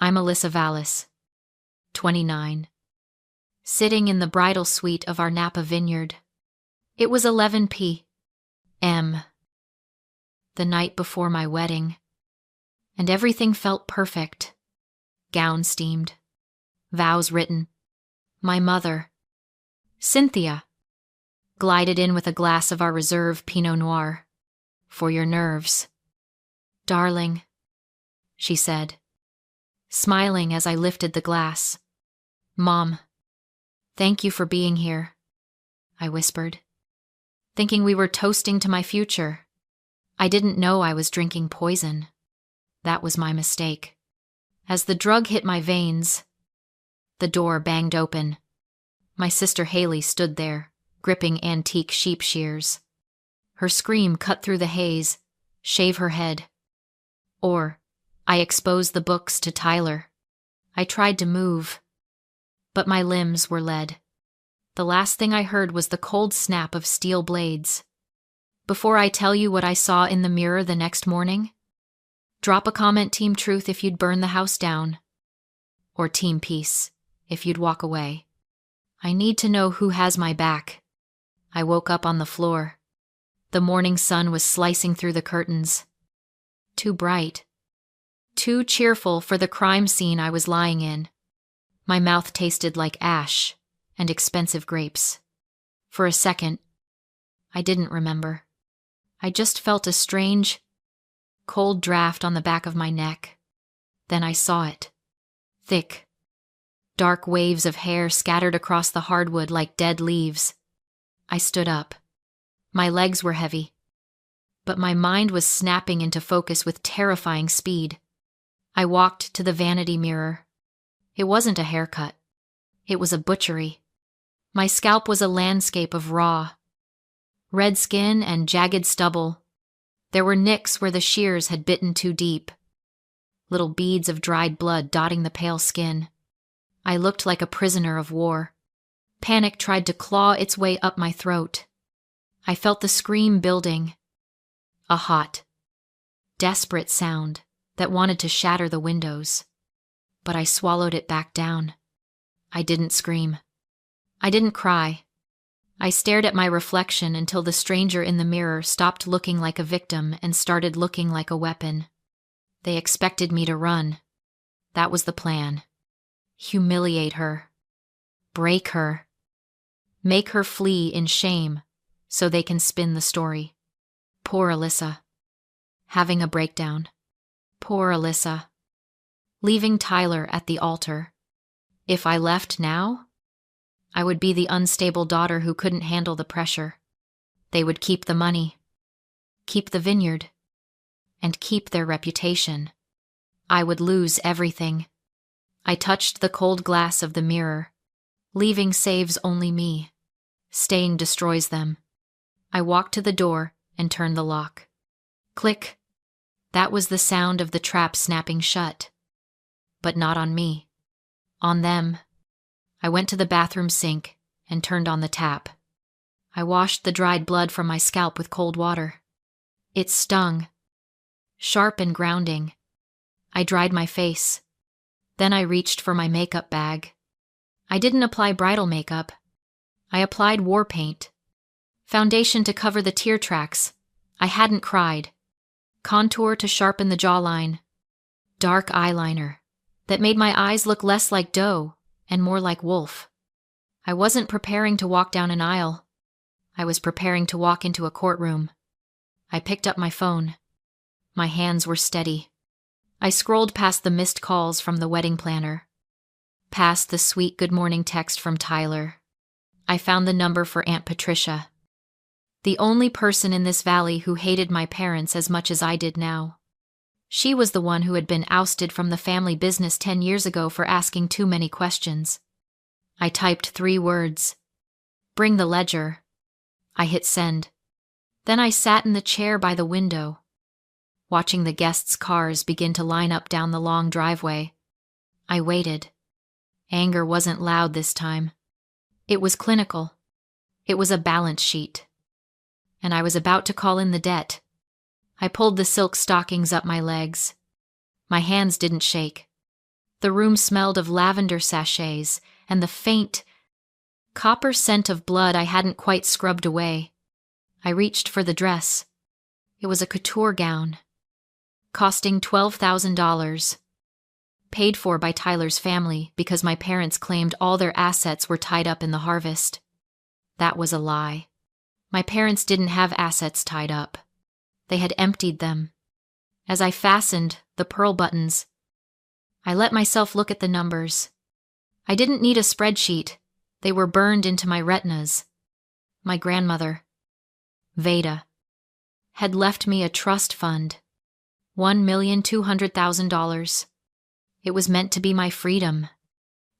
I'm Alyssa Vallis, 29, sitting in the bridal suite of our Napa vineyard. It was 11 p.m., the night before my wedding, and everything felt perfect. Gown steamed, vows written. My mother, Cynthia, glided in with a glass of our reserve Pinot Noir. For your nerves. Darling, she said, smiling as I lifted the glass. Mom, thank you for being here, I whispered, thinking we were toasting to my future. I didn't know I was drinking poison. That was my mistake. As the drug hit my veins, the door banged open. My sister Haley stood there, gripping antique sheep shears. Her scream cut through the haze. Shave her head. Or, I exposed the books to Tyler. I tried to move, but my limbs were lead. The last thing I heard was the cold snap of steel blades. Before I tell you what I saw in the mirror the next morning, drop a comment Team Truth if you'd burn the house down, or Team Peace if you'd walk away. I need to know who has my back. I woke up on the floor. The morning sun was slicing through the curtains. Too bright. Too cheerful for the crime scene I was lying in. My mouth tasted like ash and expensive grapes. For a second, I didn't remember. I just felt a strange, cold draft on the back of my neck. Then I saw it. Thick, dark waves of hair scattered across the hardwood like dead leaves. I stood up. My legs were heavy, but my mind was snapping into focus with terrifying speed. I walked to the vanity mirror. It wasn't a haircut. It was a butchery. My scalp was a landscape of raw, red skin and jagged stubble. There were nicks where the shears had bitten too deep, little beads of dried blood dotting the pale skin. I looked like a prisoner of war. Panic tried to claw its way up my throat. I felt the scream building, a hot, desperate sound that wanted to shatter the windows. But I swallowed it back down. I didn't scream. I didn't cry. I stared at my reflection until the stranger in the mirror stopped looking like a victim and started looking like a weapon. They expected me to run. That was the plan. Humiliate her. Break her. Make her flee in shame so they can spin the story. Poor Alyssa. Having a breakdown. Poor Alyssa. Leaving Tyler at the altar. If I left now, I would be the unstable daughter who couldn't handle the pressure. They would keep the money, keep the vineyard, and keep their reputation. I would lose everything. I touched the cold glass of the mirror. Leaving saves only me. Staying destroys them. I walked to the door and turned the lock. Click. That was the sound of the trap snapping shut. But not on me. On them. I went to the bathroom sink and turned on the tap. I washed the dried blood from my scalp with cold water. It stung. Sharp and grounding. I dried my face. Then I reached for my makeup bag. I didn't apply bridal makeup. I applied war paint. Foundation to cover the tear tracks. I hadn't cried. Contour to sharpen the jawline. Dark eyeliner that made my eyes look less like doe and more like wolf. I wasn't preparing to walk down an aisle. I was preparing to walk into a courtroom. I picked up my phone. My hands were steady. I scrolled past the missed calls from the wedding planner. Past the sweet good morning text from Tyler. I found the number for Aunt Patricia. The only person in this valley who hated my parents as much as I did now. She was the one who had been ousted from the family business 10 years ago for asking too many questions. I typed 3 words. Bring the ledger. I hit send. Then I sat in the chair by the window, watching the guests' cars begin to line up down the long driveway. I waited. Anger wasn't loud this time. It was clinical. It was a balance sheet. And I was about to call in the debt. I pulled the silk stockings up my legs. My hands didn't shake. The room smelled of lavender sachets and the faint, copper scent of blood I hadn't quite scrubbed away. I reached for the dress. It was a couture gown, costing $12,000, paid for by Tyler's family because my parents claimed all their assets were tied up in the harvest. That was a lie. My parents didn't have assets tied up. They had emptied them. As I fastened the pearl buttons, I let myself look at the numbers. I didn't need a spreadsheet. They were burned into my retinas. My grandmother, Veda, had left me a trust fund, $1,200,000. It was meant to be my freedom.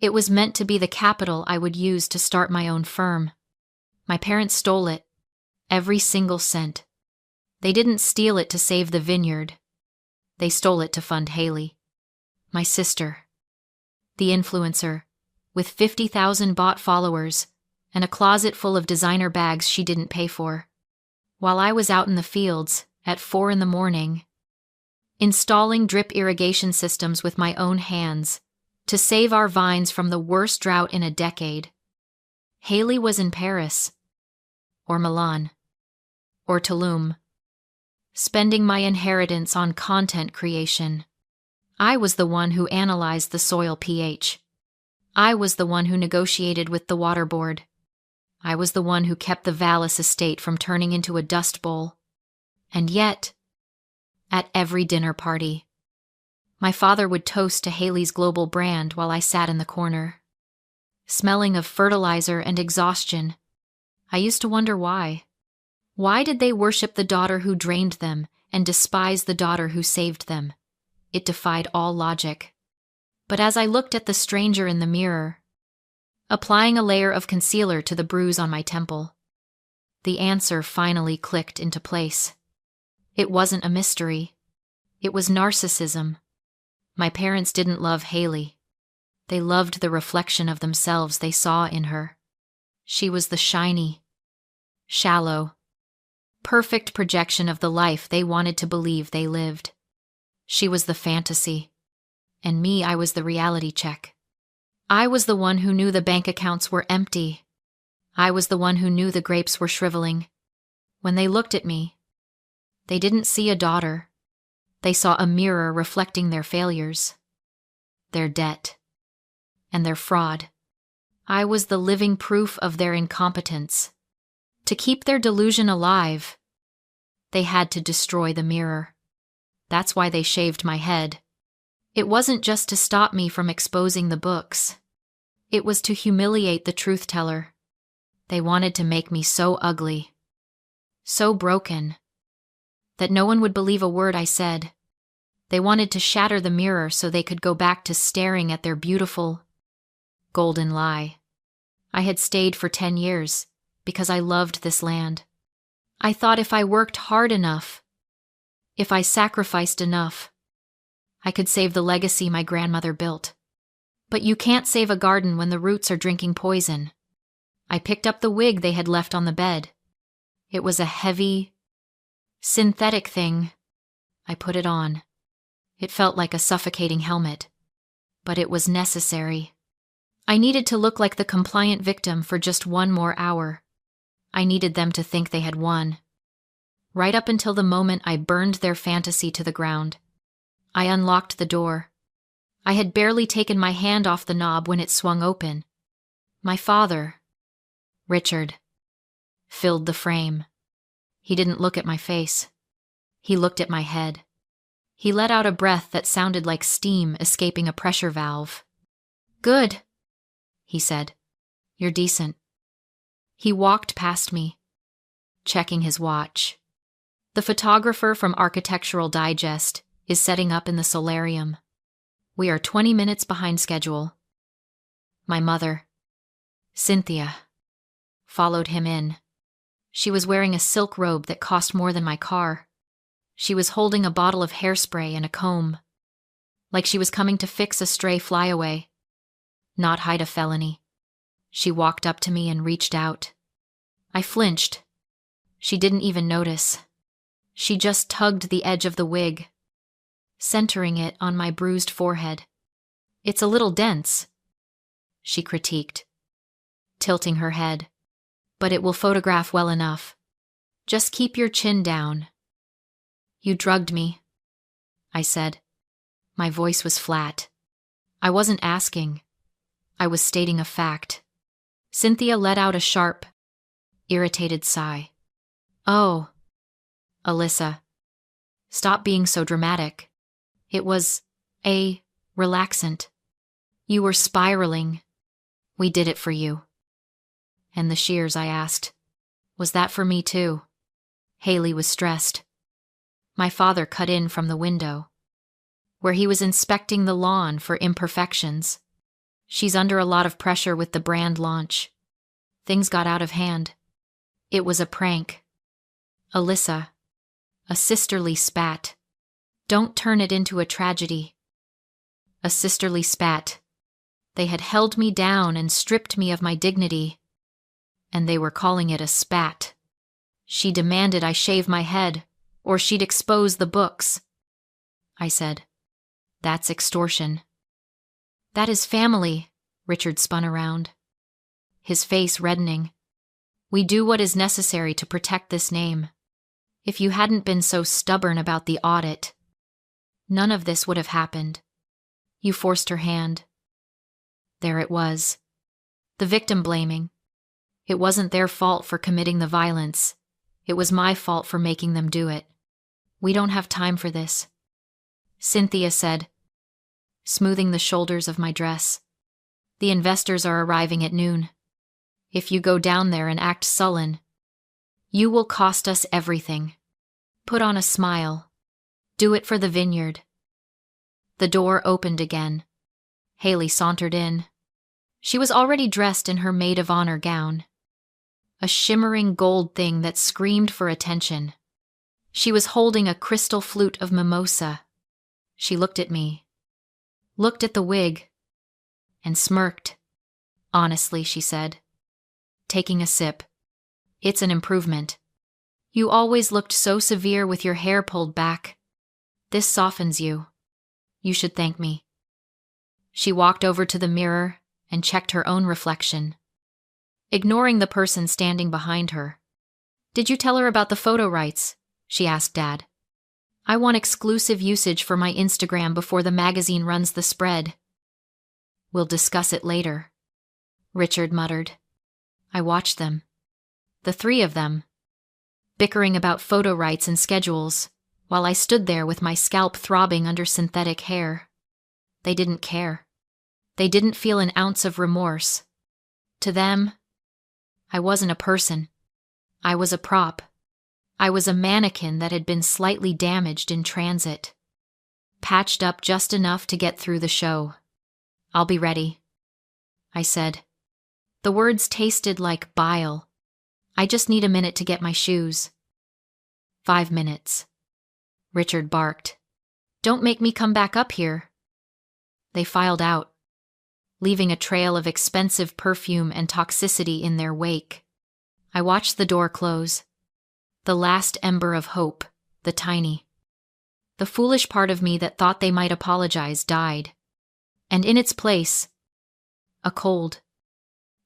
It was meant to be the capital I would use to start my own firm. My parents stole it, every single cent. They didn't steal it to save the vineyard. They stole it to fund Haley, my sister, the influencer, with 50,000 bought followers and a closet full of designer bags she didn't pay for. While I was out in the fields at 4 a.m, installing drip irrigation systems with my own hands to save our vines from the worst drought in a decade, Haley was in Paris, or Milan, or Tulum, spending my inheritance on content creation. I was the one who analyzed the soil pH. I was the one who negotiated with the water board. I was the one who kept the Vallis estate from turning into a dust bowl. And yet, at every dinner party, my father would toast to Haley's global brand while I sat in the corner, smelling of fertilizer and exhaustion. I used to wonder why. Why did they worship the daughter who drained them and despise the daughter who saved them? It defied all logic. But as I looked at the stranger in the mirror, applying a layer of concealer to the bruise on my temple, the answer finally clicked into place. It wasn't a mystery. It was narcissism. My parents didn't love Haley. They loved the reflection of themselves they saw in her. She was the shiny, shallow, perfect projection of the life they wanted to believe they lived. She was the fantasy, and me, I was the reality check. I was the one who knew the bank accounts were empty. I was the one who knew the grapes were shriveling. When they looked at me, they didn't see a daughter. They saw a mirror reflecting their failures, their debt, and their fraud. I was the living proof of their incompetence. To keep their delusion alive, they had to destroy the mirror. That's why they shaved my head. It wasn't just to stop me from exposing the books. It was to humiliate the truth-teller. They wanted to make me so ugly, so broken, that no one would believe a word I said. They wanted to shatter the mirror so they could go back to staring at their beautiful, golden lie. I had stayed for 10 years because I loved this land. I thought if I worked hard enough, if I sacrificed enough, I could save the legacy my grandmother built. But you can't save a garden when the roots are drinking poison. I picked up the wig they had left on the bed. It was a heavy, synthetic thing. I put it on. It felt like a suffocating helmet, but it was necessary. I needed to look like the compliant victim for just 1 more hour. I needed them to think they had won. Right up until the moment I burned their fantasy to the ground. I unlocked the door. I had barely taken my hand off the knob when it swung open. My father, Richard, filled the frame. He didn't look at my face. He looked at my head. He let out a breath that sounded like steam escaping a pressure valve. "Good," he said. "You're decent." He walked past me, checking his watch. The photographer from Architectural Digest is setting up in the solarium. We are 20 minutes behind schedule. My mother, Cynthia, followed him in. She was wearing a silk robe that cost more than my car. She was holding a bottle of hairspray and a comb, like she was coming to fix a stray flyaway, not hide a felony. She walked up to me and reached out. I flinched. She didn't even notice. She just tugged the edge of the wig, centering it on my bruised forehead. It's a little dense, she critiqued, tilting her head. But it will photograph well enough. Just keep your chin down. You drugged me, I said. My voice was flat. I wasn't asking. I was stating a fact. Cynthia let out a sharp, irritated sigh. Oh, Alyssa. Stop being so dramatic. It was a relaxant. You were spiraling. We did it for you. And the shears, I asked. Was that for me too? Haley was stressed. My father cut in from the window, where he was inspecting the lawn for imperfections. She's under a lot of pressure with the brand launch. Things got out of hand. It was a prank. Alyssa. A sisterly spat. Don't turn it into a tragedy. A sisterly spat. They had held me down and stripped me of my dignity. And they were calling it a spat. She demanded I shave my head, or she'd expose the books. I said, That's extortion. That is family, Richard spun around, his face reddening. We do what is necessary to protect this name. If you hadn't been so stubborn about the audit, none of this would have happened. You forced her hand. There it was. The victim blaming. It wasn't their fault for committing the violence. It was my fault for making them do it. We don't have time for this, Cynthia said, smoothing the shoulders of my dress. The investors are arriving at noon. If you go down there and act sullen, you will cost us everything. Put on a smile. Do it for the vineyard. The door opened again. Haley sauntered in. She was already dressed in her maid of honor gown, a shimmering gold thing that screamed for attention. She was holding a crystal flute of mimosa. She looked at me, looked at the wig, and smirked. Honestly, she said, taking a sip, it's an improvement. You always looked so severe with your hair pulled back. This softens you. You should thank me. She walked over to the mirror and checked her own reflection, ignoring the person standing behind her. Did you tell her about the photo rights? She asked Dad. I want exclusive usage for my Instagram before the magazine runs the spread. We'll discuss it later, Richard muttered. I watched them, the three of them, bickering about photo rights and schedules, while I stood there with my scalp throbbing under synthetic hair. They didn't care. They didn't feel an ounce of remorse. To them, I wasn't a person. I was a prop. I was a mannequin that had been slightly damaged in transit, patched up just enough to get through the show. I'll be ready, I said. The words tasted like bile. I just need a minute to get my shoes. 5 minutes. Richard barked. Don't make me come back up here. They filed out, leaving a trail of expensive perfume and toxicity in their wake. I watched the door close. The last ember of hope, the foolish part of me that thought they might apologize died. And in its place, a cold,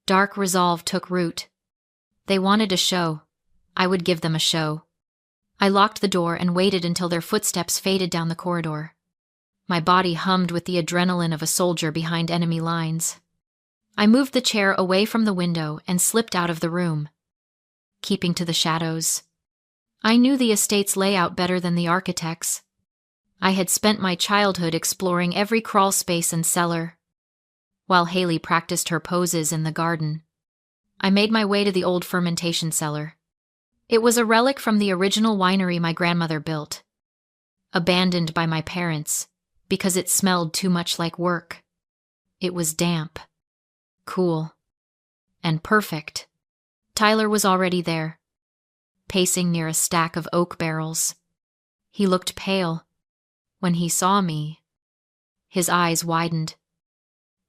dark resolve took root. They wanted a show. I would give them a show. I locked the door and waited until their footsteps faded down the corridor. My body hummed with the adrenaline of a soldier behind enemy lines. I moved the chair away from the window and slipped out of the room, keeping to the shadows. I knew the estate's layout better than the architects. I had spent my childhood exploring every crawl space and cellar, while Haley practiced her poses in the garden. I made my way to the old fermentation cellar. It was a relic from the original winery my grandmother built, abandoned by my parents because it smelled too much like work. It was damp, cool, and perfect. Tyler was already there, pacing near a stack of oak barrels. He looked pale. When he saw me, his eyes widened,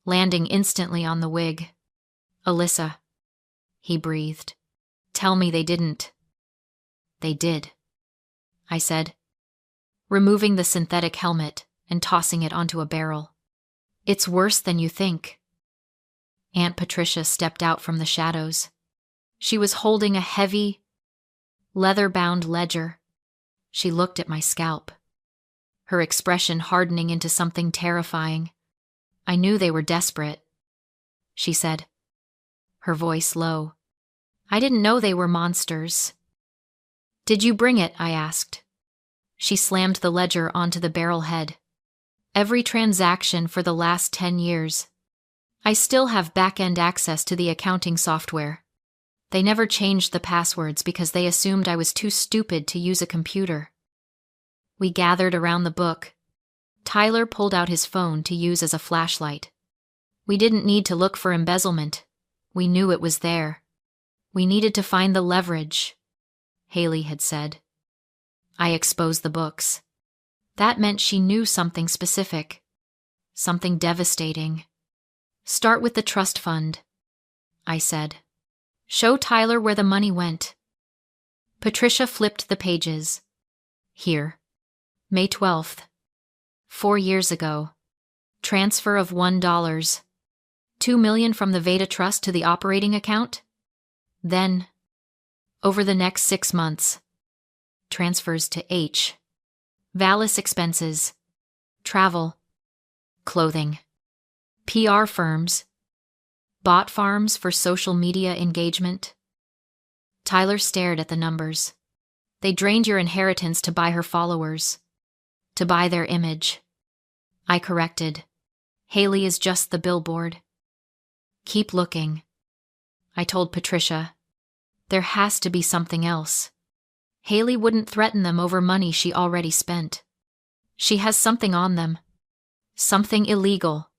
landing instantly on the wig. Alyssa, he breathed. Tell me they didn't. They did, I said, removing the synthetic helmet and tossing it onto a barrel. It's worse than you think. Aunt Patricia stepped out from the shadows. She was holding a heavy, leather-bound ledger. She looked at my scalp, her expression hardening into something terrifying. I knew they were desperate, she said, her voice low. I didn't know they were monsters. Did you bring it? I asked. She slammed the ledger onto the barrel head. Every transaction for the last 10 years. I still have back-end access to the accounting software. They never changed the passwords because they assumed I was too stupid to use a computer. We gathered around the book. Tyler pulled out his phone to use as a flashlight. We didn't need to look for embezzlement. We knew it was there. We needed to find the leverage, Haley had said. I exposed the books. That meant she knew something specific, something devastating. Start with the trust fund, I said. Show Tyler where the money went. Patricia flipped the pages. Here. May 12th. 4 years ago. Transfer of $1. $2 million from the Veda Trust to the operating account. Then, over the next 6 months, transfers to H. Vallis expenses, travel, clothing, PR firms, bot farms for social media engagement. Tyler stared at the numbers. They drained your inheritance to buy her followers, to buy their image. I corrected. Haley is just the billboard. Keep looking. I told Patricia. There has to be something else. Haley wouldn't threaten them over money she already spent. She has something on them. Something illegal.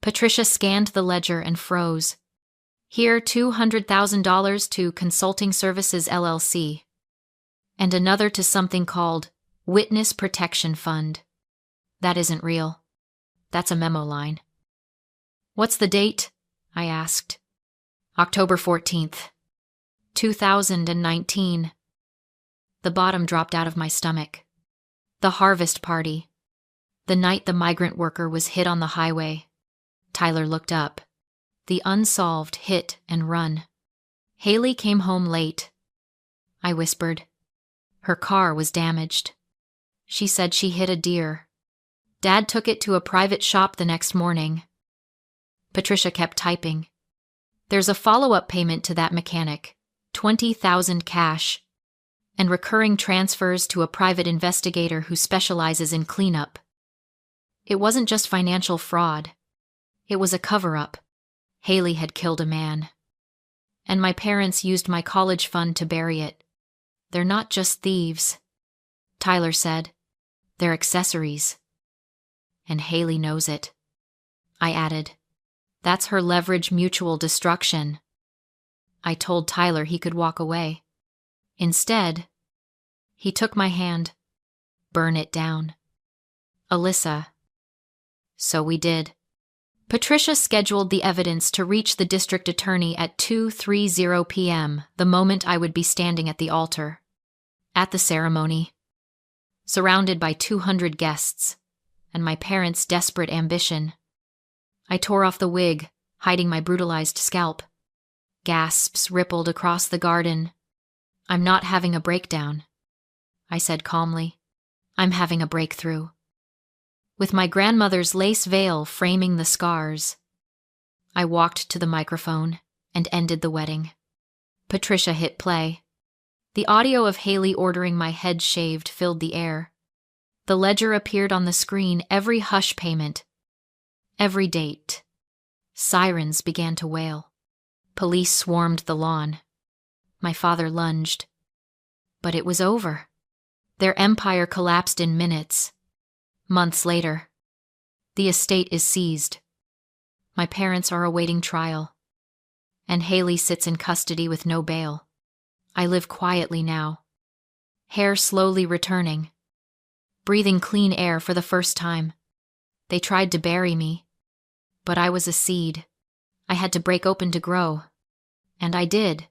Patricia scanned the ledger and froze. Here, $200,000 to Consulting Services LLC. And another to something called Witness Protection Fund. That isn't real. That's a memo line. What's the date? I asked. October 14th, 2019. The bottom dropped out of my stomach. The harvest party. The night the migrant worker was hit on the highway. Tyler looked up. The unsolved hit and run. Haley came home late. I whispered. Her car was damaged. She said she hit a deer. Dad took it to a private shop the next morning. Patricia kept typing. There's a follow-up payment to that mechanic, $20,000 cash, and recurring transfers to a private investigator who specializes in cleanup. It wasn't just financial fraud. It was a cover-up. Haley had killed a man. And my parents used my college fund to bury it. They're not just thieves, Tyler said. They're accessories. And Haley knows it. I added. That's her leverage mutual destruction. I told Tyler he could walk away. Instead, he took my hand. Burn it down. Alyssa. So we did. Patricia scheduled the evidence to reach the district attorney at 2:30 p.m., the moment I would be standing at the altar. At the ceremony. Surrounded by 200 guests, and my parents' desperate ambition. I tore off the wig, hiding my brutalized scalp. Gasps rippled across the garden. I'm not having a breakdown, I said calmly. I'm having a breakthrough. With my grandmother's lace veil framing the scars, I walked to the microphone and ended the wedding. Patricia hit play. The audio of Haley ordering my head shaved filled the air. The ledger appeared on the screen, every hush payment, every date. Sirens began to wail. Police swarmed the lawn. My father lunged. But it was over. Their empire collapsed in minutes. Months later, the estate is seized. My parents are awaiting trial. And Haley sits in custody with no bail. I live quietly now. Hair slowly returning. Breathing clean air for the first time. They tried to bury me. But I was a seed. I had to break open to grow. And I did.